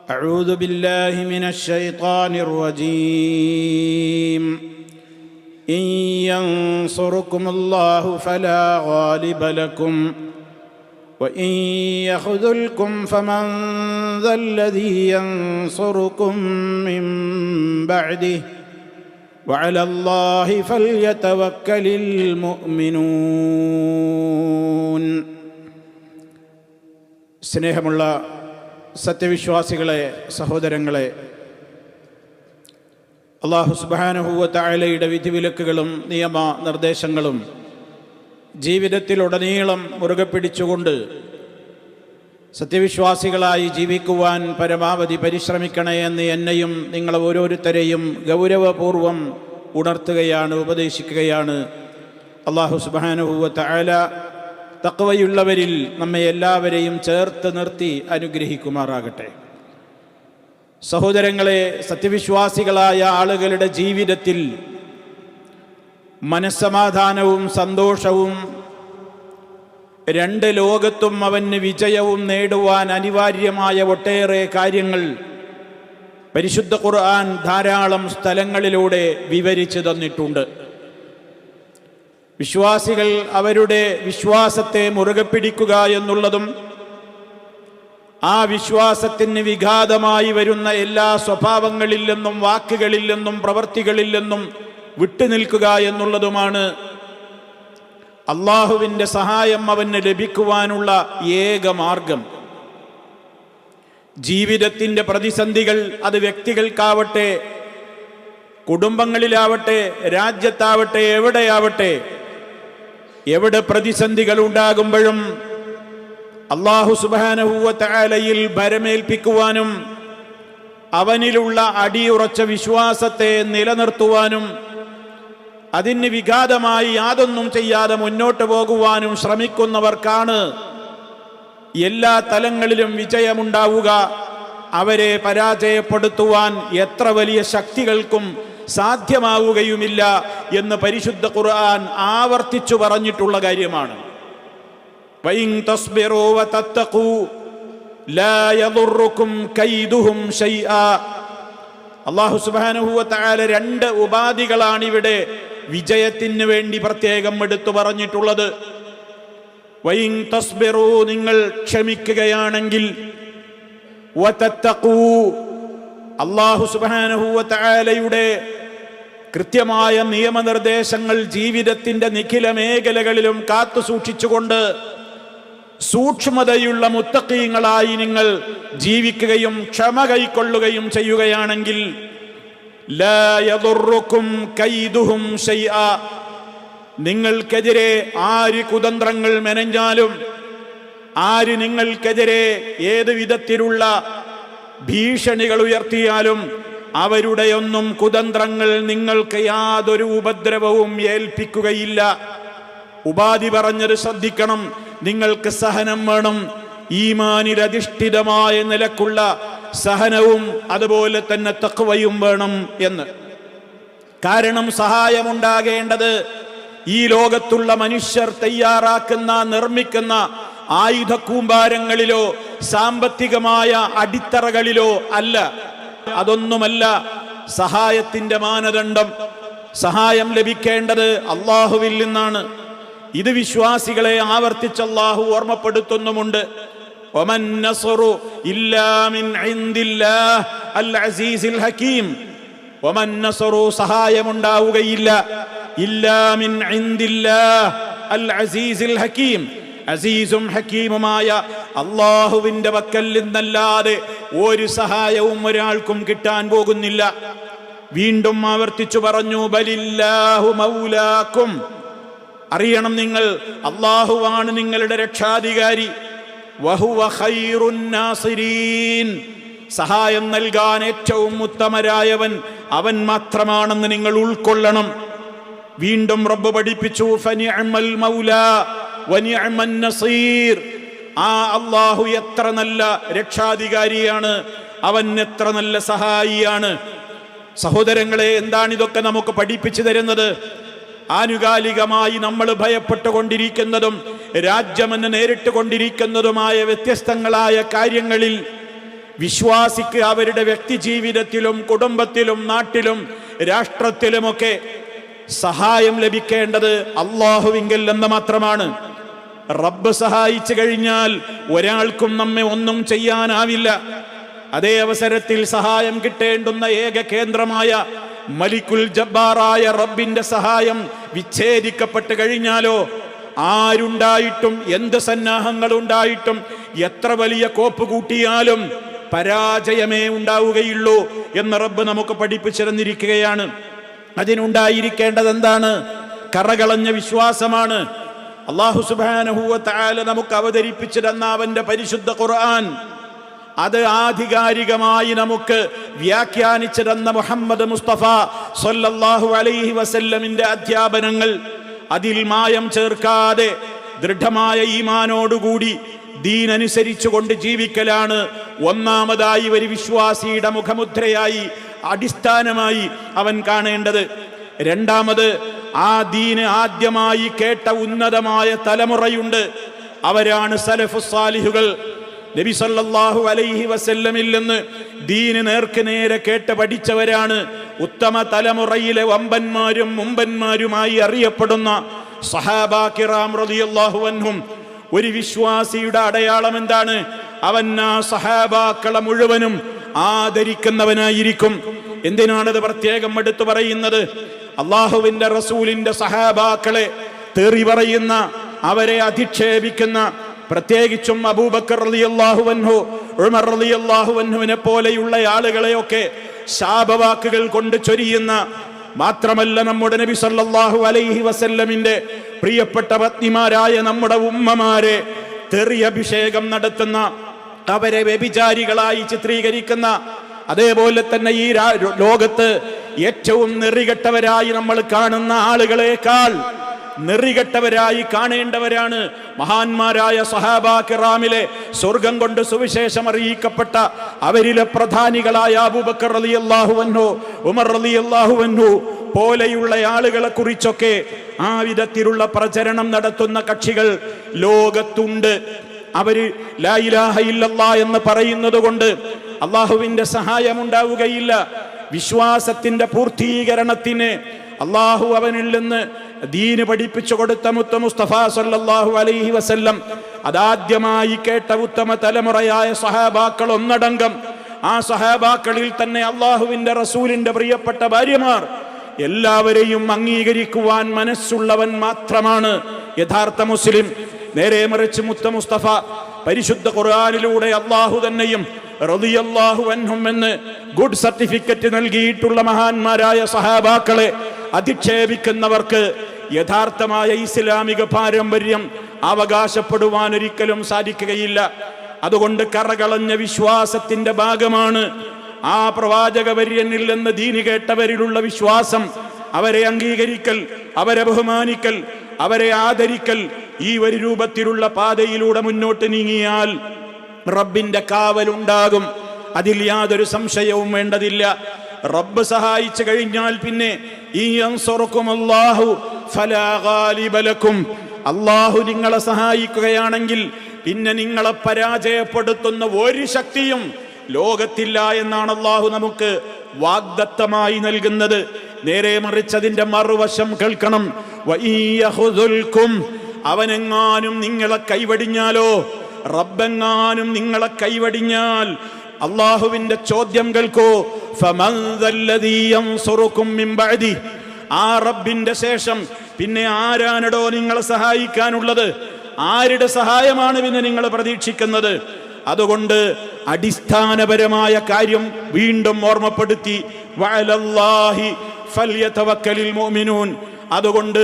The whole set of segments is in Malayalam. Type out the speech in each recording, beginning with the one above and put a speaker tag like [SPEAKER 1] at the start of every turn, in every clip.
[SPEAKER 1] أعوذ بالله من الشيطان الرجيم إن ينصركم الله فلا غالب لكم وإن يخذلكم فمن ذا الذي ينصركم من بعده وعلى الله فليتوكل المؤمنون. സ്നേഹമുള്ള സത്യവിശ്വാസികളെ, സഹോദരങ്ങളെ, അല്ലാഹു സുബ്ഹാനഹു വ തആലയുടെ വിധിവിലക്കുകളും നിയമ നിർദ്ദേശങ്ങളും ജീവിതത്തിലുടനീളം മുറുകെ പിടിച്ചുകൊണ്ട് സത്യവിശ്വാസികളായി ജീവിക്കുവാൻ പരമാവധി പരിശ്രമിക്കണേ എന്ന് എന്നെയും നിങ്ങളെ ഓരോരുത്തരെയും ഗൗരവപൂർവം ഉണർത്തുകയാണ്, ഉപദേശിക്കുകയാണ്. അല്ലാഹു സുബ്ഹാനഹു വ തആല തഖ്വയുള്ളവരിൽ നമ്മെ എല്ലാവരെയും ചേർത്ത് നിർത്തി അനുഗ്രഹിക്കുമാറാകട്ടെ. സഹോദരങ്ങളെ, സത്യവിശ്വാസികളായ ആളുകളുടെ ജീവിതത്തിൽ മനസ്സമാധാനവും സന്തോഷവും രണ്ട് ലോകത്തും അവന് വിജയവും നേടുവാൻ അനിവാര്യമായ ഒട്ടേറെ കാര്യങ്ങൾ പരിശുദ്ധ ഖുർആൻ ധാരാളം സ്ഥലങ്ങളിലൂടെ വിവരിച്ചു തന്നിട്ടുണ്ട്. വിശ്വാസികൾ അവരുടെ വിശ്വാസത്തെ മുറുകെ പിടിക്കുക എന്നുള്ളതും ആ വിശ്വാസത്തിന് വിഘാതമായി വരുന്ന എല്ലാ സ്വഭാവങ്ങളിൽ നിന്നും വാക്കുകളിൽ നിന്നും പ്രവൃത്തികളിൽ നിന്നും വിട്ടുനിൽക്കുക എന്നുള്ളതുമാണ് അള്ളാഹുവിൻ്റെ സഹായം അവന് ലഭിക്കുവാനുള്ള ഏക മാർഗം. ജീവിതത്തിൻ്റെ പ്രതിസന്ധികൾ അത് വ്യക്തികൾക്കാവട്ടെ, കുടുംബങ്ങളിലാവട്ടെ, രാജ്യത്താവട്ടെ, എവിടെയാവട്ടെ, എവിടെ പ്രതിസന്ധികൾ ഉണ്ടാകുമ്പോഴും അല്ലാഹു സുബ്ഹാനഹു വ തആലയിൽ ഭരമേൽപ്പിക്കുവാനും അവനിലുള്ള അടിയുറച്ച വിശ്വാസത്തെ നിലനിർത്തുവാനും അതിന് വിഘാതമായി യാതൊന്നും ചെയ്യാതെ മുന്നോട്ട് പോകുവാനും ശ്രമിക്കുന്നവർക്കാണ് എല്ലാ തലങ്ങളിലും വിജയമുണ്ടാവുക. അവരെ പരാജയപ്പെടുത്തുവാൻ എത്ര വലിയ ശക്തികൾക്കും സാധ്യമാവുകയുമില്ല എന്ന് പരിശുദ്ധ ഖുർആൻ ആവർത്തിച്ചു പറഞ്ഞിട്ടുള്ള കാര്യമാണ്. വഇൻ തസ്ബിറൂ വതത്തഖൂ ലാ യദുർറുകും കൈദുഹും ശൈആ. അല്ലാഹു സുബ്ഹാനഹു വ തആല രണ്ട് ഉപാധികളാണ് ഇവിടെ വിജയത്തിന് വേണ്ടി പ്രത്യേകം എടുത്തു പറഞ്ഞിട്ടുള്ളത്. വഇൻ തസ്ബിറൂ, നിങ്ങൾ ക്ഷമിക്കുകയാണെങ്കിൽ, വതത്തഖൂ, അല്ലാഹു സുബ്ഹാനഹു വ തആലയുടെ കൃത്യമായ നിയമനിർദ്ദേശങ്ങൾ ജീവിതത്തിന്റെ നിഖില മേഖലകളിലും കാത്തു സൂക്ഷിച്ചുകൊണ്ട് സൂക്ഷ്മതയുള്ള മുത്തഖീങ്ങളായി നിങ്ങൾ ജീവിക്കുകയും ക്ഷമ കൈക്കൊള്ളുകയും ചെയ്യുകയാണെങ്കിൽ, ലാ യദുർറുകും കൈദുഹും ശൈആ, നിങ്ങൾക്കെതിരെ ആര് കുതന്ത്രങ്ങൾ മെനഞ്ഞാലും, ആര് നിങ്ങൾക്കെതിരെ ഏത് വിധത്തിലുള്ള ഭീഷണികൾ ഉയർത്തിയാലും അവരുടെയൊന്നും കുതന്ത്രങ്ങൾ നിങ്ങൾക്ക് യാതൊരു ഉപദ്രവവും ഏൽപ്പിക്കുകയില്ല. ഉപാധി പറഞ്ഞത് ശ്രദ്ധിക്കണം. നിങ്ങൾക്ക് സഹനം വേണം, ഈമാനിൽ അധിഷ്ഠിതമായ നിലക്കുള്ള സഹനവും അതുപോലെ തന്നെ തഖ്വയും വേണം എന്ന്. കാരണം സഹായമുണ്ടാകേണ്ടത് ഈ ലോകത്തുള്ള മനുഷ്യർ തയ്യാറാക്കുന്ന, നിർമ്മിക്കുന്ന ആയുധക്കൂമ്പാരങ്ങളിലോ സാമ്പത്തികമായ അടിത്തറകളിലോ അല്ല. അതൊന്നുമല്ല സഹായത്തിന്റെ മാനദണ്ഡം. സഹായം ലഭിക്കേണ്ടത് അള്ളാഹുവിൽ നിന്നാണ്. ഇത് വിശ്വാസികളെ ആവർത്തിച്ച് അള്ളാഹു ഓർമ്മപ്പെടുത്തുന്നുമുണ്ട്. വമൻ നസ്റു ഇല്ലാ മിൻ ഇൻദില്ലാഹ് അൽ അസീസിൽ ഹകീം. വമൻ നസ്റു, സഹായമുണ്ടാവുകയില്ല, ഇല്ലാ മിൻ ഇൻദില്ലാഹ് അൽ അസീസിൽ ഹകീം, അസീസും ഹക്കീമുമായ അള്ളാഹുവിന്റെ പക്കൽ നിന്നല്ലാതെ ഒരു സഹായവും ഒരാൾക്കും കിട്ടാൻ പോകുന്നില്ല. വീണ്ടും ആവർത്തിച്ചു പറഞ്ഞു, ബലില്ലാഹു മൗലാക്കും. അറിയണം നിങ്ങൾ, അള്ളാഹുവാണ് നിങ്ങളുടെ രക്ഷാധികാരി. വഹുവ ഖൈറുൻ നാസിരീൻ, സഹായം നൽകാൻ ഏറ്റവും ഉത്തമരായവൻ അവൻ മാത്രമാണെന്ന് നിങ്ങൾ ഉൾക്കൊള്ളണം. വീണ്ടും റബ്ബ് പഠിപ്പിച്ചു, ഫനിഅമൽ മൗലാ വനിഅമൻ നസീർ. ആ അള്ളാഹു എത്ര നല്ല രക്ഷാധികാരിയാണ്, അവൻ എത്ര നല്ല സഹായിയാണ്. സഹോദരങ്ങളെ, എന്താണിതൊക്കെ നമുക്ക് പഠിപ്പിച്ചു തരുന്നത്? ആനുകാലികമായി നമ്മൾ ഭയപ്പെട്ടുകൊണ്ടിരിക്കുന്നതും രാജ്യമെന്ന് നേരിട്ട് കൊണ്ടിരിക്കുന്നതുമായ വ്യത്യസ്തങ്ങളായ കാര്യങ്ങളിൽ വിശ്വാസിക്ക് അവരുടെ വ്യക്തി ജീവിതത്തിലും കുടുംബത്തിലും നാട്ടിലും രാഷ്ട്രത്തിലുമൊക്കെ സഹായം ലഭിക്കേണ്ടത് അല്ലാഹുവിങ്കൽ എന്ന് മാത്രമാണ്. റബ്ബ് സഹായിച്ചു കഴിഞ്ഞാൽ ഒരാൾക്കും നമ്മെ ഒന്നും ചെയ്യാനാവില്ല. അതേ അവസരത്തിൽ സഹായം കിട്ടേണ്ടുന്ന ഏക കേന്ദ്രമായ മലിക്കുൽ ജബ്ബാറായ റബ്ബിന്റെ സഹായം വിച്ഛേദിക്കപ്പെട്ട് കഴിഞ്ഞാലോ ആരുണ്ടായിട്ടും എന്ത് സന്നാഹങ്ങളുണ്ടായിട്ടും എത്ര വലിയ കോപ്പ് കൂട്ടിയാലും പരാജയമേ ഉണ്ടാവുകയുള്ളൂ എന്ന് റബ്ബ് നമുക്ക് പഠിപ്പിച്ചിരുന്നിരിക്കുകയാണ്. അതിനുണ്ടായിരിക്കേണ്ടത് എന്താണ്? കറകളഞ്ഞ വിശ്വാസമാണ്. അല്ലാഹു സുബ്ഹാനഹു വ തആല നമുക്ക് അവതരിപ്പിച്ചു തന്ന അവന്റെ പരിശുദ്ധ ഖുർആൻ, അത് ആധികാരികമായി നമുക്ക് വ്യാഖ്യാനിച്ചു തന്ന മുഹമ്മദ് മുസ്തഫ സ്വല്ലല്ലാഹു അലൈഹി വസല്ലമിന്റെ അധ്യാപനങ്ങൾ, അതിൽ മായം ചേർക്കാതെ ദൃഢമായ ഈമാനോടുകൂടി ദീൻ അനുസരിച്ചുകൊണ്ട് ജീവിക്കലാണ് ഒന്നാമതായി ഒരു വിശ്വാസിയുടെ മുഖമുദ്രയായി അടിസ്ഥാനമായി അവൻ കാണേണ്ടത്. രണ്ടാമത്, ആ ദീന് ആദ്യമായി കേട്ട ഉന്നതമായ തലമുറയുണ്ട്. അവരാണ് സലഫുസ് സാലിഹുകൾ. നബി സല്ലല്ലാഹു അലൈഹി വസല്ലമിൽ നിന്ന് ദീന് നേർക്ക് നേരെ കേട്ട് പഠിച്ചവരാണ്. ഉത്തമ തലമുറയിലെ വമ്പന്മാരും മുമ്പന്മാരുമായി അറിയപ്പെടുന്ന സഹാബാ കിറാം റളിയല്ലാഹു അൻഹും. ഒരു വിശ്വാസിയുടെ അടയാളം എന്താണ്? അവൻ ആ സഹാബാക്കളെ മുഴുവനും ആദരിക്കുന്നവനായിരിക്കും. എന്തിനാണത് പ്രത്യേകം എടുത്തു പറയുന്നത്? അള്ളാഹുവിന്റെ റസൂലിന്റെ സഹാബാക്കളെ തെറി പറയുന്ന, അവരെ അധിക്ഷേപിക്കുന്ന, പ്രത്യേകിച്ചും അബൂബക്കർ റളിയല്ലാഹു അൻഹു, ഉമർ റളിയല്ലാഹു അൻഹുവിനെ പോലെയുള്ള ആളുകളെയൊക്കെ ശാപവാക്കുകൾ കൊണ്ട് ചൊരിയുന്ന, മാത്രമല്ല നമ്മുടെ നബി സല്ലല്ലാഹു അലൈഹി വസല്ലമിന്റെ പ്രിയപ്പെട്ട പത്നിമാരായ നമ്മുടെ ഉമ്മമാരെ തെറി അഭിഷേകം നടത്തുന്ന, അവരെ വ്യഭിചാരികളായി ചിത്രീകരിക്കുന്ന, അതേപോലെ തന്നെ ഈ ലോകത്ത് ഏറ്റവും നെറികെട്ടവരായി നമ്മൾ കാണുന്ന ആളുകളെക്കാൾ നെറികെട്ടവരായി കാണേണ്ടവരാണ് മഹാന്മാരായ സഹാബാ കിറാമിലെ സ്വർഗം കൊണ്ട് സുവിശേഷം അറിയിക്കപ്പെട്ട അവരിലെ പ്രധാനികളായ അബൂബക്കർ റളിയല്ലാഹു അൻഹു, ഉമർ റളിയല്ലാഹു അൻഹു പോലെയുള്ള ആളുകളെ കുറിച്ചൊക്കെ ആ വിധത്തിലുള്ള പ്രചരണം നടത്തുന്ന കക്ഷികൾ ലോകത്തുണ്ട്. അവര് ലാ ഇലാഹ ഇല്ലല്ലാഹ് എന്ന് പറയുന്നത് കൊണ്ട് അള്ളാഹുവിന്റെ സഹായം ഉണ്ടാവുകയില്ല. വിശ്വാസത്തിന്റെ പൂർത്തീകരണത്തിന് അള്ളാഹു അവനിൽ നിന്ന് ദീന് പഠിപ്പിച്ചു കൊടുത്ത മുത്ത മുസ്തഫ സല്ലല്ലാഹു അലൈഹി വസല്ലം, അതാദ്യമായി കേട്ട ഉത്തമ തലമുറയായ സഹാബാക്കൾ ഒന്നടങ്കം, ആ സഹാബാക്കളിൽ തന്നെ അള്ളാഹുവിന്റെ റസൂലിന്റെ പ്രിയപ്പെട്ട ഭാര്യമാർ, എല്ലാവരെയും അംഗീകരിക്കുവാൻ മനസ്സുള്ളവൻ മാത്രമാണ് യഥാർത്ഥ മുസ്ലിം. നേരെ മറിച്ച് മുത്ത മുസ്തഫ പരിശുദ്ധ ഖുർആനിലൂടെ അള്ളാഹു തന്നെയും റളിയല്ലാഹു അൻഹും എന്ന് ഗുഡ് സർട്ടിഫിക്കറ്റ് നൽകിയിട്ടുള്ള മഹാന്മാരായ സഹാബാക്കളെ അധിക്ഷേപിക്കുന്നവർക്ക് യഥാർത്ഥമായ ഇസ്ലാമിക പാരമ്പര്യം അവകാശപ്പെടുവാൻ ഒരിക്കലും സാധിക്കുകയില്ല. അതുകൊണ്ട് കറകളഞ്ഞ വിശ്വാസത്തിന്റെ ഭാഗമാണ് ആ പ്രവാചകവര്യനിൽ നിന്ന് ദീന് കേട്ടവരിലുള്ള വിശ്വാസം. അവരെ അംഗീകരിക്കൽ, അവരെ ബഹുമാനിക്കൽ, അവരെ ആദരിക്കൽ. ഈ ഒരു രൂപത്തിലുള്ള പാതയിലൂടെ മുന്നോട്ട് നീങ്ങിയാൽ റബ്ബിന്റെ കാവലുണ്ടാകും. അതിൽ യാതൊരു സംശയവും വേണ്ടതില്ല. റബ്ബ് സഹായിച്ചു കഴിഞ്ഞാൽ പിന്നെ അല്ലാഹു നിങ്ങളെ സഹായിക്കുകയാണെങ്കിൽ പിന്നെ നിങ്ങളെ പരാജയപ്പെടുത്തുന്ന ഒരു ശക്തിയും ലോകത്തില്ല എന്നാണ് അല്ലാഹു നമുക്ക് വാഗ്ദത്തമായി നൽകുന്നത്. നേരെ മറിച്ച് അതിന്റെ മറുവശം കേൾക്കണം. അവനെങ്ങാനും നിങ്ങളെ കൈവടിഞ്ഞാലോ, റബ്ബെങ്ങാനും നിങ്ങളെ കൈവടിഞ്ഞാൽ അള്ളാഹുവിന്റെ ചോദ്യം കേൾക്കൂ. ആ റബ്ബിന്റെ ശേഷം പിന്നെ ആരാണടോ നിങ്ങളെ സഹായിക്കാനുള്ളത്? ആരുടെ സഹായമാണ് പിന്നെ നിങ്ങൾ പ്രതീക്ഷിക്കുന്നത്? അതുകൊണ്ട് അടിസ്ഥാനപരമായ കാര്യം വീണ്ടും ഓർമ്മപ്പെടുത്തി. വഅലല്ലാഹി ഫൽയതവക്കലിൽ മുഅ്മിനൂൻ. അതുകൊണ്ട്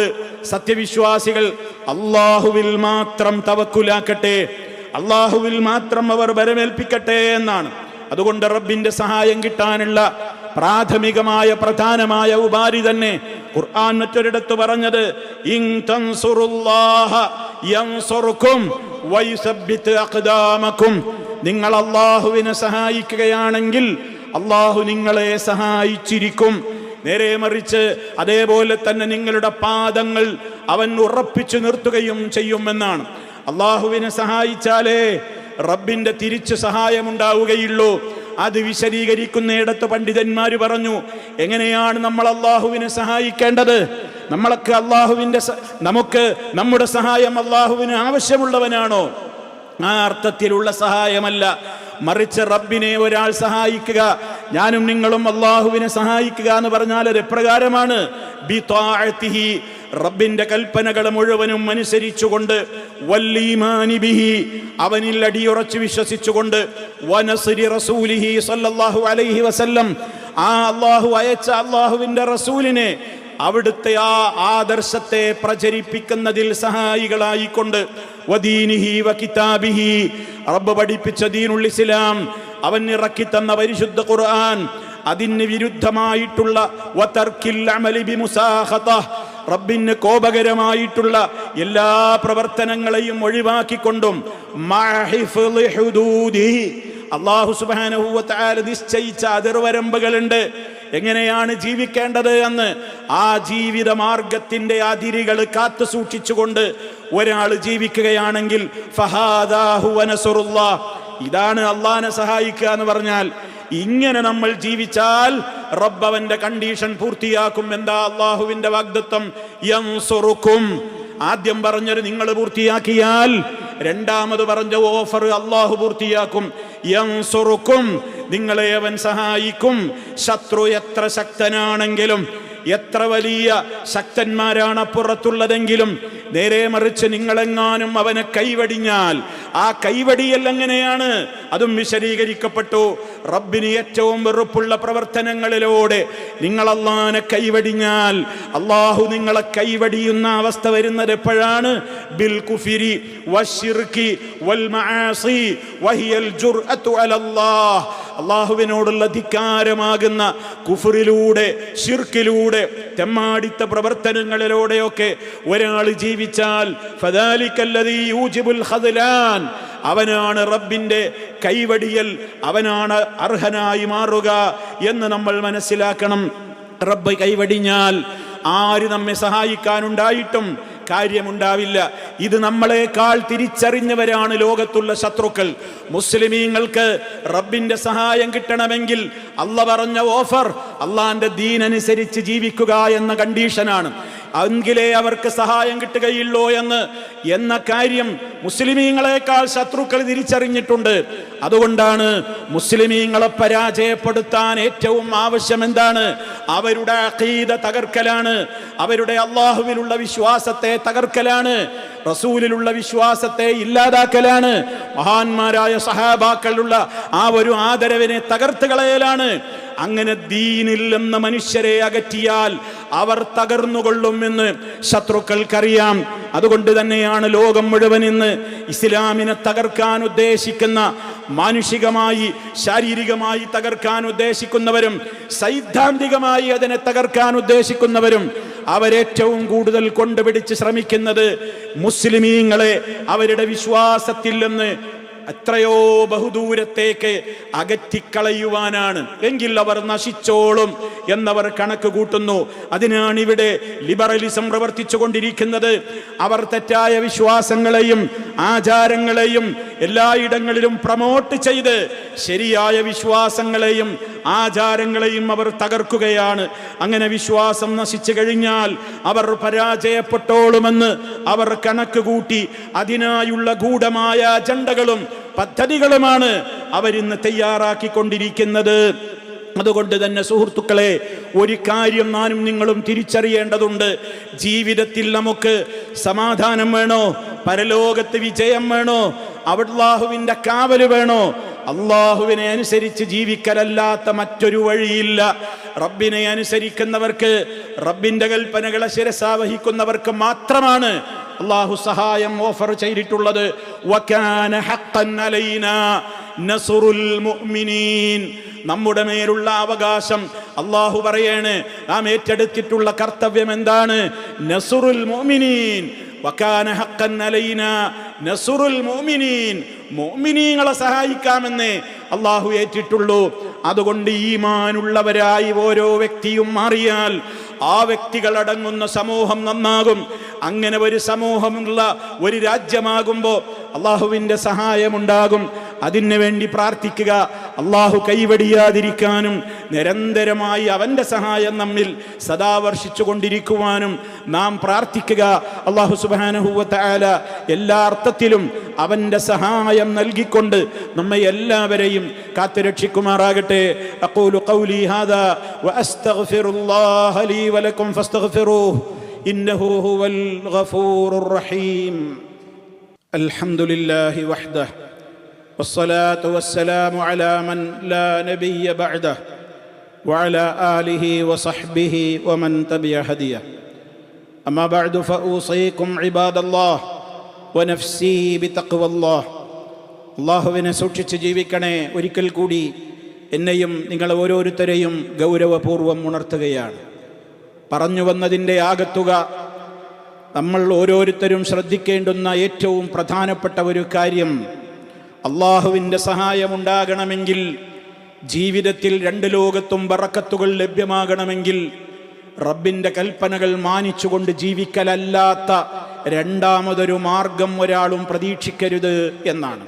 [SPEAKER 1] സത്യവിശ്വാസികൾ അല്ലാഹുവിൽ മാത്രം തവക്കുലാക്കട്ടെ, അല്ലാഹുവിൽ മാത്രം അവർ ബരമേൽപ്പിക്കട്ടെ എന്നാണ്. അതുകൊണ്ട് റബ്ബിന്റെ സഹായം കിട്ടാനുള്ള പ്രാഥമികമായ പ്രധാനമായ ഉപാധി തന്നെ ഖുർആൻ മറ്റൊരിടത്ത് പറഞ്ഞത്, ഇൻ തൻസുറുല്ലാഹ യൻസുറുക്കും വയുസബ്ബിത് അഖ്ദാമക്കും. നിങ്ങൾ അല്ലാഹുവിനെ സഹായിക്കുകയാണെങ്കിൽ അല്ലാഹു നിങ്ങളെ സഹായിച്ചിരിക്കും. നേരെ മറിച്ച് അതേപോലെ തന്നെ നിങ്ങളുടെ പാദങ്ങൾ അവൻ ഉറപ്പിച്ചു നിർത്തുകയും ചെയ്യുമെന്നാണ്. അള്ളാഹുവിനെ സഹായിച്ചാലേ റബ്ബിന്റെ തിരിച്ചു സഹായമുണ്ടാവുകയുള്ളൂ. അത് വിശദീകരിക്കുന്നിടത്ത് പണ്ഡിതന്മാർ പറഞ്ഞു, എങ്ങനെയാണ് നമ്മൾ അള്ളാഹുവിനെ സഹായിക്കേണ്ടത്? നമുക്ക് നമ്മുടെ സഹായം അള്ളാഹുവിന് ആവശ്യമുള്ളവനാണോ? ആ അർത്ഥത്തിലുള്ള സഹായമല്ല, മറിച്ച് റബ്ബിനെ ഒരാൾ സഹായിക്കുക, ഞാനും നിങ്ങളും അള്ളാഹുവിനെ സഹായിക്കുക എന്ന് പറഞ്ഞാൽ അത് എപ്രകാരമാണ്? ബിതാഅതിഹി, റബ്ബിന്റെ കൽപ്പനകൾ മുഴുവനും അനുസരിച്ചുകൊണ്ട്, വല്ലീമാനി ബിഹി, അവനിൽ അടിയുറച്ച് വിശ്വസിച്ചുകൊണ്ട്, വനസ്രി റസൂലിഹി സ്വല്ലല്ലാഹു അലൈഹി വസല്ലം, ആ അള്ളാഹു അയച്ച അള്ളാഹുവിന്റെ റസൂലിനെ, അവിടുത്തെ ആ ആദർശത്തെ പ്രചരിപ്പിക്കുന്നതിൽ സഹായികളായിക്കൊണ്ട്, വദീനിഹി വകിതാബിഹി, റബ്ബ് പഠിപ്പിച്ച ദീനുൽ ഇസ്ലാം, അവൻ ഇറക്കി തന്ന പരിശുദ്ധ ഖുർആൻ, അതിന് വിരുദ്ധമായിട്ടുള്ള വതർക്കിൽ അമലി ബിമുസാഖത, റബ്ബിന് കോപകരമായിട്ടുള്ള എല്ലാ പ്രവർത്തനങ്ങളെയും ഒഴിവാക്കിക്കൊണ്ടും, മഅഹിഫ്ളി ഹുദൂദിഹി, അല്ലാഹു സുബ്ഹാനഹു വ തആല നിശ്ചയിച്ച അതിർവരമ്പുകളുണ്ട്, എങ്ങനെയാണ് ജീവിക്കേണ്ടത് എന്ന്. ആ ജീവിത മാർഗത്തിന്റെ അതിരുകൾ കാത്തു സൂക്ഷിച്ചുകൊണ്ട് ഒരാൾ ജീവിക്കുകയാണെങ്കിൽ ഫഹാദാഹു വനസുറുല്ലാഹ്, ഇതാണ് അള്ളാഹനെ സഹായിക്കുക എന്ന് പറഞ്ഞാൽ. ഇങ്ങനെ നമ്മൾ ജീവിച്ചാൽ റബ്ബ് അവന്റെ കണ്ടീഷൻ പൂർത്തിയാക്കും. എന്താ അള്ളാഹുവിന്റെ വാഗ്ദത്തം? യൻസുറുക്കും. ആദ്യം പറഞ്ഞത് നിങ്ങൾ പൂർത്തിയാക്കിയാൽ രണ്ടാമത് പറഞ്ഞ ഓഫർ അള്ളാഹു പൂർത്തിയാക്കും. യൻസുറുക്കും, നിങ്ങളെ അവൻ സഹായിക്കും. ശത്രു എത്ര ശക്തനാണെങ്കിലും, എത്ര വലിയ ശക്തന്മാരാണ് അപ്പുറത്തുള്ളതെങ്കിലും, നേരെ മറിച്ച് നിങ്ങളെങ്ങാനും അവനെ കൈവടിഞ്ഞാൽ, ആ കൈവടിയൽ എങ്ങനെയാണ്? അതും വിശദീകരിക്കപ്പെട്ടു. റബ്ബിന് ഏറ്റവും വെറുപ്പുള്ള പ്രവർത്തനങ്ങളിലൂടെ നിങ്ങൾ അല്ലാഹുവിനെ കൈവടിഞ്ഞാൽ, അള്ളാഹു നിങ്ങളെ കൈവടിയുന്ന അവസ്ഥ വരുന്നത് എപ്പോഴാണ്? ബിൽ കുഫ്രി വശിർകി വൽ മആസി വഹിയൽ ജുർഅതു അലല്ലാഹ്, അള്ളാഹുവിനോടുള്ള ധിക്കാരമാകുന്ന കുഫറിലൂടെ, ശിർക്കിലൂടെ, തെമ്മാടിത്ത പ്രവർത്തനങ്ങളിലൂടെയൊക്കെ ഒരാൾ ജീവിച്ചാൽ, ഫദാലികല്ലദീ യൂജിബുൽ ഖദ്ലാൻ, അവനാണ് റബ്ബിന്റെ കൈവടിയൽ, അവനാണ് അർഹനായി മാറുക എന്ന് നമ്മൾ മനസ്സിലാക്കണം. റബ്ബ് കൈവടിഞ്ഞാൽ ആര് നമ്മെ സഹായിക്കാനുണ്ടായിട്ടും കാര്യമുണ്ടാവില്ല. ഇത് നമ്മളെക്കാൾ തിരിച്ചറിഞ്ഞവരാണ് ലോകത്തുള്ള ശത്രുക്കൾ. മുസ്ലിമീങ്ങൾക്ക് റബ്ബിന്റെ സഹായം കിട്ടണമെങ്കിൽ അള്ളാഹ് പറഞ്ഞ ഓഫർ അള്ളാഹിന്റെ ദീൻ അനുസരിച്ച് ജീവിക്കുക എന്ന കണ്ടീഷനാണ്. എങ്കിലേ അവർക്ക് സഹായം കിട്ടുകയുള്ളൂ എന്ന കാര്യം മുസ്ലിമീങ്ങളെക്കാൾ ശത്രുക്കൾ തിരിച്ചറിഞ്ഞിട്ടുണ്ട്. അതുകൊണ്ടാണ് മുസ്ലിമീങ്ങളെ പരാജയപ്പെടുത്താൻ ഏറ്റവും ആവശ്യം എന്താണ്? അവരുടെ അഖീദ തകർക്കലാണ്, അവരുടെ അള്ളാഹുവിലുള്ള വിശ്വാസത്തെ തകർക്കലാണ്, റസൂലിലുള്ള വിശ്വാസത്തെ ഇല്ലാതാക്കലാണ്, മഹാന്മാരായ സഹാബാക്കളുള്ള ആ ഒരു ആദരവിനെ തകർത്ത് കളയലാണ്. അങ്ങനെ ദീനിൽ നിന്ന് മനുഷ്യരെ അകറ്റിയാൽ അവർ തകർന്നുകൊള്ളുമെന്ന് ശത്രുക്കൾക്കറിയാം. അതുകൊണ്ട് തന്നെയാണ് ലോകം മുഴുവൻ ഇന്ന് ഇസ്ലാമിനെ തകർക്കാൻ ഉദ്ദേശിക്കുന്ന, മാനുഷികമായി ശാരീരികമായി തകർക്കാൻ ഉദ്ദേശിക്കുന്നവരും സൈദ്ധാന്തികമായി അതിനെ തകർക്കാൻ ഉദ്ദേശിക്കുന്നവരും അവരേറ്റവും കൂടുതൽ കൊണ്ടുപിടിച്ച് ശ്രമിക്കുന്നത് മുസ്ലിമീങ്ങളെ അവരുടെ വിശ്വാസത്തിൽ നിന്ന് എത്രയോ ബഹുദൂരത്തേക്ക് അകറ്റിക്കളയുവാനാണ്. എങ്കിൽ അവർ നശിച്ചോളും എന്നവർ കണക്ക് കൂട്ടുന്നു. അതിനാണ് ഇവിടെ ലിബറലിസം പ്രവർത്തിച്ചു കൊണ്ടിരിക്കുന്നത്. അവർ തെറ്റായ വിശ്വാസങ്ങളെയും ആചാരങ്ങളെയും എല്ലായിടങ്ങളിലും പ്രമോട്ട് ചെയ്ത് ശരിയായ വിശ്വാസങ്ങളെയും ആചാരങ്ങളെയും അവർ തകർക്കുകയാണ്. അങ്ങനെ വിശ്വാസം നശിച്ചു കഴിഞ്ഞാൽ അവർ പരാജയപ്പെട്ടോളുമെന്ന് അവർ കണക്ക് കൂട്ടി അതിനായുള്ള ഗൂഢമായ അജണ്ടകളും പദ്ധതികളുമാണ് അവരിന്ന് തയ്യാറാക്കിക്കൊണ്ടിരിക്കുന്നത്. അതുകൊണ്ട് തന്നെ സുഹൃത്തുക്കളെ, ഒരു കാര്യം നാനും നിങ്ങളും തിരിച്ചറിയേണ്ടതുണ്ട്. ജീവിതത്തിൽ നമുക്ക് സമാധാനം വേണോ? പരലോകത്ത് വിജയം വേണോ? അല്ലാഹുവിന്റെ കാവല് വേണോ? അള്ളാഹുവിനെ അനുസരിച്ച് ജീവിക്കലല്ലാത്ത മറ്റൊരു വഴിയില്ല. റബ്ബിനെ അനുസരിക്കുന്നവർക്ക്, റബ്ബിന്റെ കൽപ്പനകളെ ശിരസാവഹിക്കുന്നവർക്ക് മാത്രമാണ് അള്ളാഹു സഹായം ഓഫർ ചെയ്തിട്ടുള്ളത്. വകാന ഹഖ്ഖൻ അലൈനാ നസ്റുൽ മുഅ്മിനീൻ, നമ്മുടെ മേലുള്ള അവകാശം അള്ളാഹു പറയാണ്. നാം ഏറ്റെടുത്തിട്ടുള്ള കർത്തവ്യം എന്താണ്? നസ്റുൽ മുഅ്മിനീൻ. വകാന ഹഖ്ഖൻ അലൈനാ നസ്റുൽ മുഅ്മിനീൻ, മുഅ്മിനീങ്ങളെ സഹായിക്കാമെന്നേ അള്ളാഹു ഏറ്റിട്ടുള്ളൂ. അതുകൊണ്ട് ഈമാനുള്ളവരായി ഓരോ വ്യക്തിയും മാറിയാൽ ആ വ്യക്തികളടങ്ങുന്ന സമൂഹം നന്നാകും. അങ്ങനെ ഒരു സമൂഹമുള്ള ഒരു രാജ്യമാകുമ്പോൾ അള്ളാഹുവിൻ്റെ സഹായമുണ്ടാകും. അതിനു വേണ്ടി പ്രാർത്ഥിക്കുക. അള്ളാഹു കൈവടിയാതിരിക്കാനും നിരന്തരമായി അവൻ്റെ സഹായം നമ്മിൽ സദാ വർഷിച്ചു കൊണ്ടിരിക്കുവാനും നാം പ്രാർത്ഥിക്കുക. അള്ളാഹു സുബ്ഹാനഹു വ തആല എല്ലാ അർത്ഥത്തിലും അവൻ്റെ സഹായം നൽകിക്കൊണ്ട് നമ്മെ എല്ലാവരെയും കാത്തുരക്ഷിക്കുമാറാകട്ടെ. അഖൂലു ഖൗലി ഹാദാ വ അസ്തഗ്ഫിറുല്ലാഹ ലീ വലക്കും ഫസ്തഗ്ഫിറൂഹു ഇന്നഹു ഹുവൽ ഗഫൂറുർ റഹീം. അൽഹംദുലില്ലാഹി വഹ്ദഹു والصلاة والسلام على من لا نبي بعده وعلى آله وصحبه ومن تبع هديه أما بعد فأوصيكم عباد الله ونفسي بتقوى الله. അള്ളാഹുവിനെ സൂക്ഷിച്ച് ജീവിക്കണേ. ഒരിക്കൽ കൂടി എന്നെയും നിങ്ങൾ ഓരോരുത്തരെയും ഗൗരവപൂർവ്വം ഉണർത്തുകയാണ്. പറഞ്ഞു വന്നതിൻ്റെ ആകത്തുക നമ്മൾ ഓരോരുത്തരും ശ്രദ്ധിക്കേണ്ടുന്ന ഏറ്റവും പ്രധാനപ്പെട്ട ഒരു കാര്യം, അള്ളാഹുവിൻ്റെ സഹായമുണ്ടാകണമെങ്കിൽ, ജീവിതത്തിൽ രണ്ട് ലോകത്തും ബറക്കത്തുകൾ ലഭ്യമാകണമെങ്കിൽ റബ്ബിൻ്റെ കൽപ്പനകൾ മാനിച്ചുകൊണ്ട് ജീവിക്കലല്ലാത്ത രണ്ടാമതൊരു മാർഗം ഒരാളും പ്രതീക്ഷിക്കരുത് എന്നാണ്.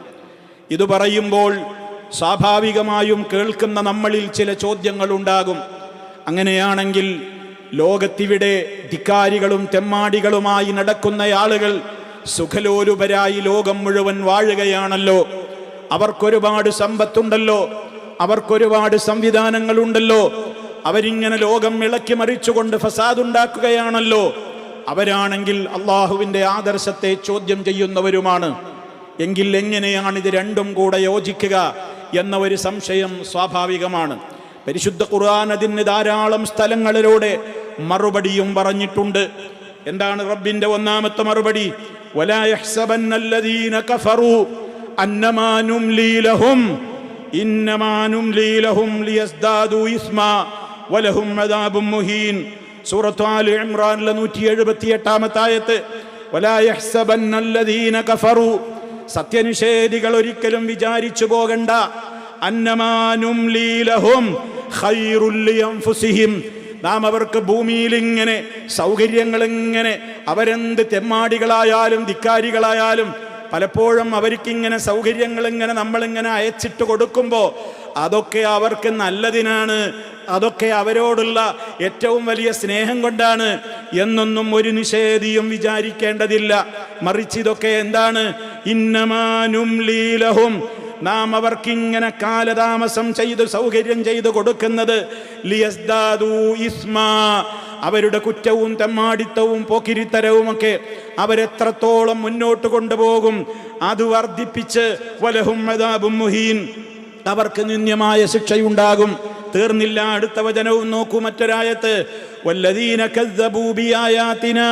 [SPEAKER 1] ഇത് പറയുമ്പോൾ സ്വാഭാവികമായും കേൾക്കുന്ന നമ്മളിൽ ചില ചോദ്യങ്ങളുണ്ടാകും. അങ്ങനെയാണെങ്കിൽ ലോകത്തിവിടെ ധിക്കാരികളും തെമ്മാടികളുമായി നടക്കുന്ന ആളുകൾ സുഖലോലുപരായി ലോകം മുഴുവൻ വാഴുകയാണല്ലോ. അവർക്കൊരുപാട് സമ്പത്തുണ്ടല്ലോ, അവർക്കൊരുപാട് സംവിധാനങ്ങളുണ്ടല്ലോ. അവരിങ്ങനെ ലോകം ഇളക്കി മറിച്ചുകൊണ്ട് ഫസാദുണ്ടാക്കുകയാണല്ലോ. അവരാണെങ്കിൽ അള്ളാഹുവിൻ്റെ ആദർശത്തെ ചോദ്യം ചെയ്യുന്നവരുമാണ്. എങ്കിൽ എങ്ങനെയാണ് ഇത് രണ്ടും കൂടെ യോജിക്കുക എന്ന ഒരു സംശയം സ്വാഭാവികമാണ്. പരിശുദ്ധ ഖുർആൻ അതിന് ധാരാളം സ്ഥലങ്ങളിലൂടെ മറുപടിയും പറഞ്ഞിട്ടുണ്ട്. എന്താണ് റബ്ബിന്റെ ഒന്നാമത്തെ മറുപടി? വലാ യഹ്സബന്നല്ലദീന കഫറൂ അന്നമാ നുംലീ ലഹും ഇന്നമാ നുംലീ ലഹും ലിയസ്ദാദൂ ഇസ്മാ വലഹും അദാബും മുഹീൻ. സൂറത്ത് ആലി ഇംറാനിലെ 178-ാമത്തെ ആയത്ത്. വലാ യഹ്സബന്നല്ലദീന കഫറൂ, സത്യനിഷേധികൾ ഒരിക്കലും വിചാരിച്ചു പോകണ്ട, അന്നമാ നുംലീ ലഹും ഖൈറുൽ ലിഅൻഫുസിഹിം, നാം അവർക്ക് ഭൂമിയിൽ ഇങ്ങനെ സൗകര്യങ്ങൾ ഇങ്ങനെ, അവരെന്ത് തെമ്മാടികളായാലും ധിക്കാരികളായാലും പലപ്പോഴും അവർക്കിങ്ങനെ സൗകര്യങ്ങൾ ഇങ്ങനെ നമ്മളിങ്ങനെ അയച്ചിട്ട് കൊടുക്കുമ്പോൾ അതൊക്കെ അവർക്ക് നല്ലതിനാണ്, അതൊക്കെ അവരോടുള്ള ഏറ്റവും വലിയ സ്നേഹം കൊണ്ടാണ് എന്നൊന്നും ഒരു നിഷേധിയും വിചാരിക്കേണ്ടതില്ല. മറിച്ച് ഇതൊക്കെ എന്താണ്? ഇന്നമാ നുംലീ ലഹും, നാം അവർക്കിങ്ങനെ കാലതാമസം ചെയ്ത് സൗകര്യം ചെയ്ത് കൊടുക്കുന്നത് ലിയസ്ദാദൂ ഇസ്മാ, അവരുടെ കുറ്റവും തെമ്മാടിത്തവും പോക്കിരിത്തരവുമൊക്കെ അവരെത്രത്തോളം മുന്നോട്ട് കൊണ്ടുപോകും അത് വർദ്ധിപ്പിച്ച് വലഹും അദാബും മുഹീൻ, അവർക്ക് നിന്ദ്യമായ ശിക്ഷയുണ്ടാകും. തീർന്നില്ല, അടുത്ത വചനവും നോക്കൂ, മറ്റൊരായത്ത്. വല്ലദീന കസ്സബൂ ബിആയാതിനാ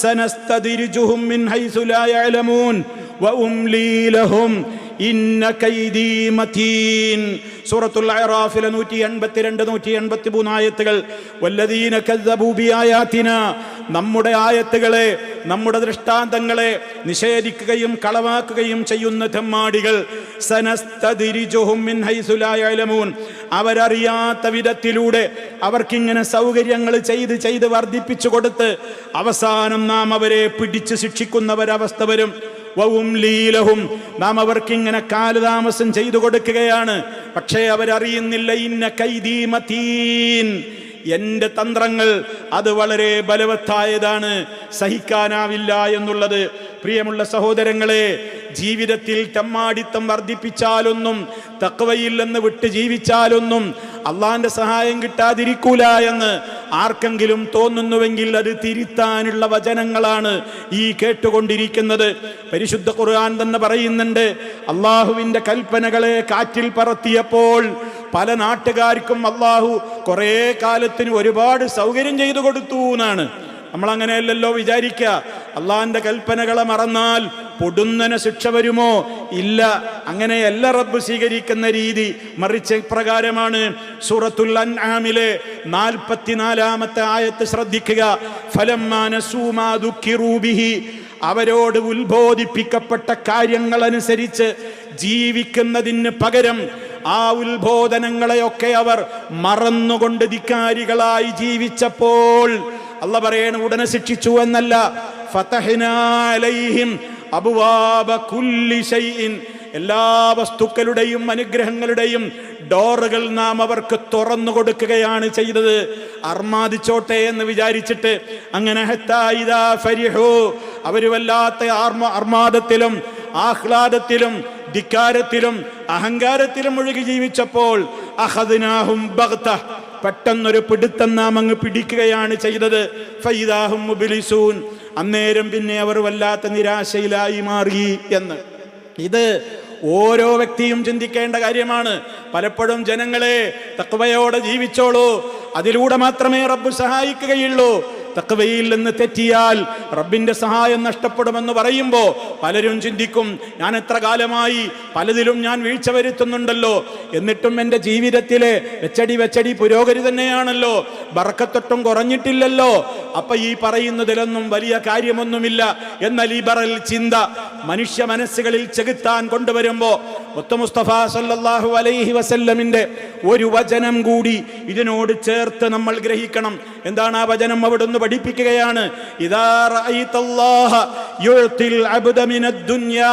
[SPEAKER 1] സനസ്തദ്രിജുഹും മിൻ ഹൈസു ലാ യഅലമൂൻ വഉംലീ ലഹും ഇന്ന കൈദീ മതീൻ. സൂറത്തുൽ അഅറാഫിലെ 182-183 ആയത്തുകൾ. വല്ലദീന കസ്സബൂ ബിആയാതിനാ, നമ്മുടെ ആയത്തുകളെ, നമ്മുടെ ദൃഷ്ടാന്തങ്ങളെ നിഷേധിക്കുകയും കളവാക്കുകയും ചെയ്യുന്ന തെമ്മാടികൾ, സനസ്തദ്രിജുഹും മിൻ ഹൈസു ലാ യഅലമൂൻ, അവരറിയാത്ത വിധത്തിലൂടെ അവർക്കിങ്ങനെ സൗകര്യങ്ങൾ ചെയ്ത് ചെയ്ത് വർദ്ധിപ്പിച്ചു കൊടുത്ത് അവസാനം നാം അവരെ പിടിച്ച് ശിക്ഷിക്കുന്നവരവസ്ഥ വരും. വഉംലീ ലഹും, നാം അവർക്കിങ്ങനെ കാലതാമസം ചെയ്തു കൊടുക്കുകയാണ്. പക്ഷേ അവരറിയുന്നില്ല. ഇന്ന കൈദീ മതീൻ, എൻ്റെ തന്ത്രങ്ങൾ അത് വളരെ ബലവത്തായതാണ്, സഹിക്കാനാവില്ല എന്നുള്ളത്. പ്രിയമുള്ള സഹോദരങ്ങളെ, ജീവിതത്തിൽ തെമ്മാടിത്തം വർദ്ധിപ്പിച്ചാലൊന്നും, തഖ്വയില്ലെന്ന് വിട്ട് ജീവിച്ചാലൊന്നും അള്ളാന്റെ സഹായം കിട്ടാതിരിക്കൂല എന്ന് ആർക്കെങ്കിലും തോന്നുന്നുവെങ്കിൽ അത് തിരുത്താനുള്ള വചനങ്ങളാണ് ഈ കേട്ടുകൊണ്ടിരിക്കുന്നത്. പരിശുദ്ധ ഖുർആൻ തന്നെ പറയുന്നുണ്ട്, അള്ളാഹുവിൻ്റെ കൽപ്പനകളെ കാറ്റിൽ പറത്തിയപ്പോൾ പല നാട്ടുകാർക്കും അള്ളാഹു കുറേ കാലത്തിന് ഒരുപാട് സൗകര്യം ചെയ്തു കൊടുത്തു എന്നാണ്. നമ്മളങ്ങനെയല്ലല്ലോ വിചാരിക്കുക. അള്ളാഹിന്റെ കൽപ്പനകളെ മറന്നാൽ പൊടുന്നനെ ശിക്ഷ വരുമോ? ഇല്ല, അങ്ങനെയല്ല റബ്ബ് സ്വീകരിക്കുന്ന രീതി. മറിച്ച് ഇപ്രകാരമാണ്. സൂറത്തുൽ അൻആമിലെ 44-ാമത്തെ ആയത്ത് ശ്രദ്ധിക്കുക. ഫലമ്മാ നസൂ മാ ദുക്കിറൂ ബിഹി, അവരോട് ഉത്ബോധിപ്പിക്കപ്പെട്ട കാര്യങ്ങളനുസരിച്ച് ജീവിക്കുന്നതിന് പകരം ആ ഉത്ബോധനങ്ങളെയൊക്കെ അവർ മറന്നുകൊണ്ട് ധിക്കാരികളായി ജീവിച്ചപ്പോൾ അല്ലാഹ് പറയണ ഉടനെ ശിക്ഷിച്ചു എന്നല്ല. ഫതഹ്നാ അലൈഹിം അബ്വാബ കുല്ലി ശൈഇൻ, എല്ലാ വസ്തുക്കളുടെയും അനുഗ്രഹങ്ങളുടെയും ഡോറുകൾ നാം അവർക്ക് തുറന്നു കൊടുക്കുകയാണ് ചെയ്തത്. അർമാദിച്ചോട്ടെ എന്ന് വിചാരിച്ചിട്ട്. അങ്ങനെ ഹത്താ ഇദാ ഫരിഹു, അവർ വല്ലാത്ത അർമാദത്തിലും ആഹ്ലാദത്തിലും ധിക്കാരത്തിലും അഹങ്കാരത്തിലും ഒഴുകി ജീവിച്ചപ്പോൾ അഖദ്നാഹും ബഗ്ത, പെട്ടെന്നൊരു പിടുത്തം നാം അങ്ങ് പിടിക്കുകയാണ് ചെയ്തത്. ഫൈദാഹും മുബ്ലിസൂൻ, അന്നേരം പിന്നെ അവർ വല്ലാത്ത നിരാശയിലായി മാറി എന്ന്. ഇത് ഓരോ വ്യക്തിയും ചിന്തിക്കേണ്ട കാര്യമാണ്. പലപ്പോഴും ജനങ്ങളെ തഖ്വയോടെ ജീവിച്ചോളൂ, അതിലൂടെ മാത്രമേ റബ്ബ് സഹായിക്കുകയുള്ളൂ. തഖ്വയിൽ നിന്ന് തെറ്റിയാൽ റബ്ബിന്റെ സഹായം നഷ്ടപ്പെടുമെന്ന് പറയുമ്പോൾ പലരും ചിന്തിക്കും, ഞാൻ എത്ര കാലമായി പലതിലും ഞാൻ വീഴ്ച വരുത്തുന്നുണ്ടല്ലോ, എന്നിട്ടും എൻ്റെ ജീവിതത്തിലെ വെച്ചടി പുരോഗതി തന്നെയാണല്ലോ, ബർക്കത്തൊട്ടും കുറഞ്ഞിട്ടില്ലല്ലോ, അപ്പൊ ഈ പറയുന്നതിലൊന്നും വലിയ കാര്യമൊന്നുമില്ല എന്ന ലിബറൽ ചിന്ത മനുഷ്യ മനസ്സുകളിൽ ചെകുത്താൻ കൊണ്ടുവരുമ്പോ മുത്ത മുസ്തഫ സല്ലല്ലാഹു അലൈഹി വസല്ലമിന്റെ ഒരു വചനം കൂടി ഇതിനോട് ചേർത്ത് നമ്മൾ ഗ്രഹിക്കണം. എന്താണ് ആ വചനം? അവിടുന്ന് പഠിപ്പിക്കുകയാണ്, ഇദാ റഅയ്തല്ലാഹ യുഅ്തിൽ അബ്ദ മിനദ് ദുനിയാ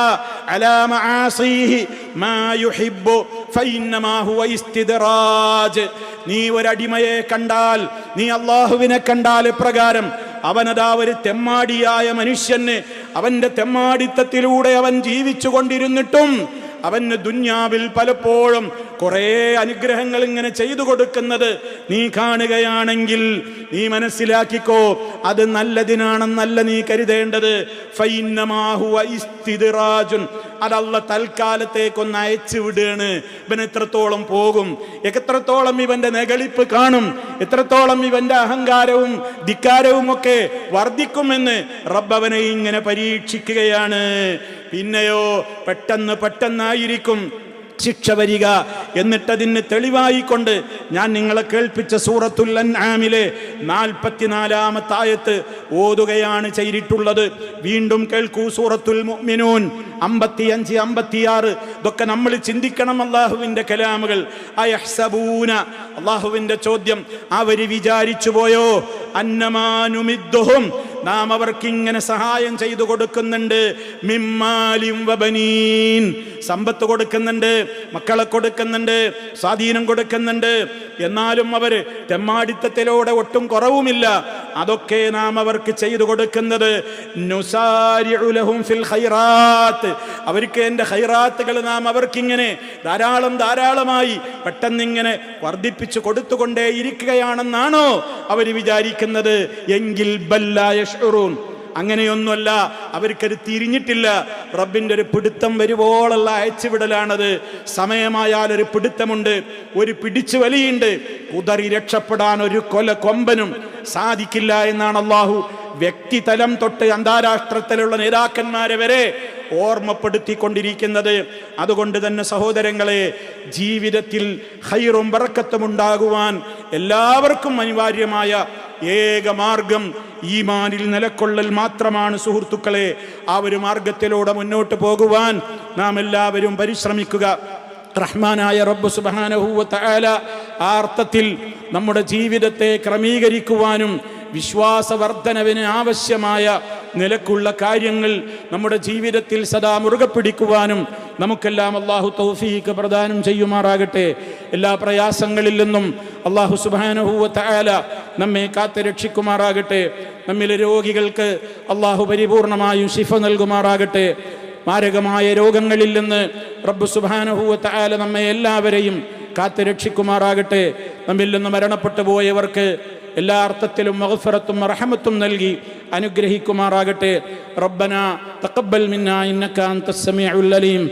[SPEAKER 1] അലാ മആസിഹി മാ യുഹിബ്ബു ഫഇന്നമാ ഹുവ ഇസ്തിദ്റാജ്. നീ ഒരടിമയെ കണ്ടാൽ, നീ അല്ലാഹുവിനെ കണ്ടാൽ പ്രകാരം അവനതാ ഒരു തെമ്മാടിയായ മനുഷ്യന് അവന്റെ തെമ്മാടിത്തത്തിലൂടെ അവൻ ജീവിച്ചു കൊണ്ടിരുന്നിട്ടും അവന് ദുന്യാവിൽ പലപ്പോഴും കുറേ അനുഗ്രഹങ്ങൾ ഇങ്ങനെ ചെയ്തു കൊടുക്കുന്നത് നീ കാണുകയാണെങ്കിൽ നീ മനസ്സിലാക്കിക്കോ, അത് നല്ലതിനാണെന്നല്ല നീ കരുതേണ്ടത്. ഫഇന്നമാ ഹുവ ഇസ്തിദ്റാജുൻ, അതല്ല തൽക്കാലത്തേക്കൊന്ന് അയച്ചു വിടുകയാണ്. ഇവൻ എത്രത്തോളം പോകും, എത്രത്തോളം ഇവന്റെ നെകളിപ്പ് കാണും, എത്രത്തോളം ഇവന്റെ അഹങ്കാരവും ധിക്കാരവും ഒക്കെ വർദ്ധിക്കുമെന്ന് റബ്ബ് അവനെ ഇങ്ങനെ പരീക്ഷിക്കുകയാണ്. പിന്നെയോ പെട്ടെന്നായിരിക്കും ശിക്ഷ വരിക. എന്നിട്ടതിന് തെളിവായിക്കൊണ്ട് ഞാൻ നിങ്ങളെ കേൾപ്പിച്ച സൂറത്തുൽ അൻആമിലെ 44-ാമത്തെ ആയത്ത് ഓതുകയാണ് ചെയ്തിട്ടുള്ളത്. വീണ്ടും കേൾക്കൂ, സൂറത്തുൽ മുഅ്മിനൂൻ 55, 56. ഇതൊക്കെ നമ്മൾ ചിന്തിക്കണം അല്ലാഹുവിന്റെ കലാമുകൾ. അയഹ്സബൂന, അല്ലാഹുവിന്റെ ചോദ്യം, അവര് വിചാരിച്ചു പോയോ, അന്നമാനുമിദ്ദുഹും, നാം അവർക്ക് ഇങ്ങനെ സഹായം ചെയ്തു കൊടുക്കുന്നുണ്ട്, മിമ്മാലിം വബനീൻ, സമ്പത്ത് കൊടുക്കുന്നുണ്ട്, മക്കളെ കൊടുക്കുന്നുണ്ട്, സ്വാധീനം കൊടുക്കുന്നുണ്ട്, എന്നാലും അവര് തെമ്മാടിത്തത്തിലൂടെ ഒട്ടും കുറവുമില്ല. അതൊക്കെ നാം അവർക്ക് ചെയ്തു കൊടുക്കുന്നത് നുസാരിഉ ലഹും ഫിൽ ഖൈറാത്ത്, അവർക്ക് എൻ്റെ ഖൈറാത്തുകൾ നാം അവർക്കിങ്ങനെ ധാരാളമായി പെട്ടെന്നിങ്ങനെ വർദ്ധിപ്പിച്ചു കൊടുത്തുകൊണ്ടേ ഇരിക്കുകയാണെന്നാണോ അവർ വിചാരിക്കുന്നത്? എങ്കിൽ ബല്ലാ യശ്ഉറൂൻ, അങ്ങനെയൊന്നുമല്ല. അവർക്കത് തിരിഞ്ഞിട്ടില്ല. റബ്ബിന്റെ ഒരു പിടുത്തം വരുവോളുള്ള അയച്ചുവിടലാണത്. സമയമായാൽ ഒരു പിടുത്തമുണ്ട്, ഒരു പിടിച്ചു വലിയുണ്ട്. കുതറി രക്ഷപ്പെടാൻ ഒരു കൊമ്പനും സാധിക്കില്ല എന്നാണ് അല്ലാഹു വ്യക്തിതലം തൊട്ട് അന്താരാഷ്ട്രത്തിലുള്ള നേതാക്കന്മാരെ വരെ ഓർമ്മപ്പെടുത്തിക്കൊണ്ടിരിക്കുന്നത്. അതുകൊണ്ട് തന്നെ സഹോദരങ്ങളെ, ജീവിതത്തിൽ ഖൈറും ബറക്കത്തും ഉണ്ടാകുവാൻ എല്ലാവർക്കും അനിവാര്യമായ ഏക മാർഗം ഈമാനിൽ നിലക്കൊള്ളൽ മാത്രമാണ് സുഹൃത്തുക്കളെ. ആ ഒരു മാർഗത്തിലൂടെ മുന്നോട്ട് പോകുവാൻ നാം എല്ലാവരും പരിശ്രമിക്കുക. റഹ്മാനായ റബ്ബ് സുബ്ഹാനഹു വ തആല ആ അർത്ഥത്തിൽ നമ്മുടെ ജീവിതത്തെ ക്രമീകരിക്കുവാനും വിശ്വാസവർദ്ധനവിന് ആവശ്യമായ നിലക്കുള്ള കാര്യങ്ങൾ നമ്മുടെ ജീവിതത്തിൽ സദാ മുറുകെ പിടിക്കുവാനും നമുക്കെല്ലാം അല്ലാഹു തൗഫീഖ് പ്രദാനം ചെയ്യുമാറാകട്ടെ. എല്ലാ പ്രയാസങ്ങളിൽ നിന്നും അല്ലാഹു സുബ്ഹാനഹു വ തആല നമ്മെ കാത്ത് രക്ഷിക്കുമാറാകട്ടെ. നമ്മിലെ രോഗികൾക്ക് അല്ലാഹു പരിപൂർണമായും ശിഫ നൽകുമാറാകട്ടെ. മാരകമായ രോഗങ്ങളിൽ നിന്ന് റബ്ബ് സുബ്ഹാനഹു വ തആല നമ്മെ എല്ലാവരെയും കാത്ത് രക്ഷിക്കുമാറാകട്ടെ. നമ്മിൽ നിന്ന് മരണപ്പെട്ടു പോയവർക്ക് എല്ലാ അർത്ഥത്തിലും മഗ്ഫിറത്തും റഹ്മത്തും നൽകി അനുഗ്രഹിക്കുമാറാകട്ടെ. റബ്ബനാ തഖബ്ബൽ മിന്നാ ഇന്നക അൻതസ് സമീഉൽ അലീം.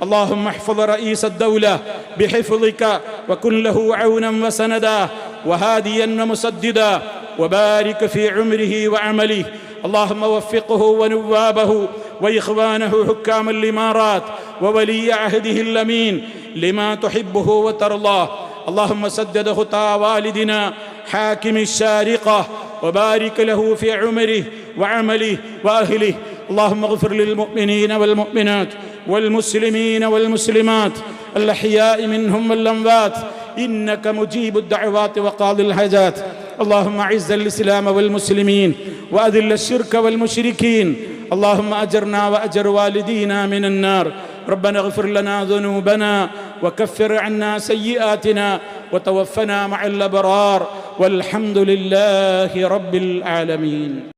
[SPEAKER 1] اللهم احفظ رئيس الدولة بحفظك وكن له عونا وسندا وهاديا ومسددا وبارك في عمره وعمله. اللهم وفقه ونوابه وإخوانه حكام الإمارات وولي عهده الأمين لما تحبه وترضاه. اللهم سدد خطى والدنا حاكم الشارقة وبارك له في عمره وعمله وأهله. اللهم اغفر للمؤمنين والمؤمنات والمسلمين والمسلمات الأحياء منهم والأموات إنك مجيب الدعوات وقاضي الحاجات. اللهم أعز الإسلام والمسلمين وأذل الشرك والمشركين. اللهم أجرنا وأجر والدينا من النار. ربنا اغفر لنا ذنوبنا وكفر عنا سيئاتنا وتوفنا مع الأبرار والحمد لله رب العالمين.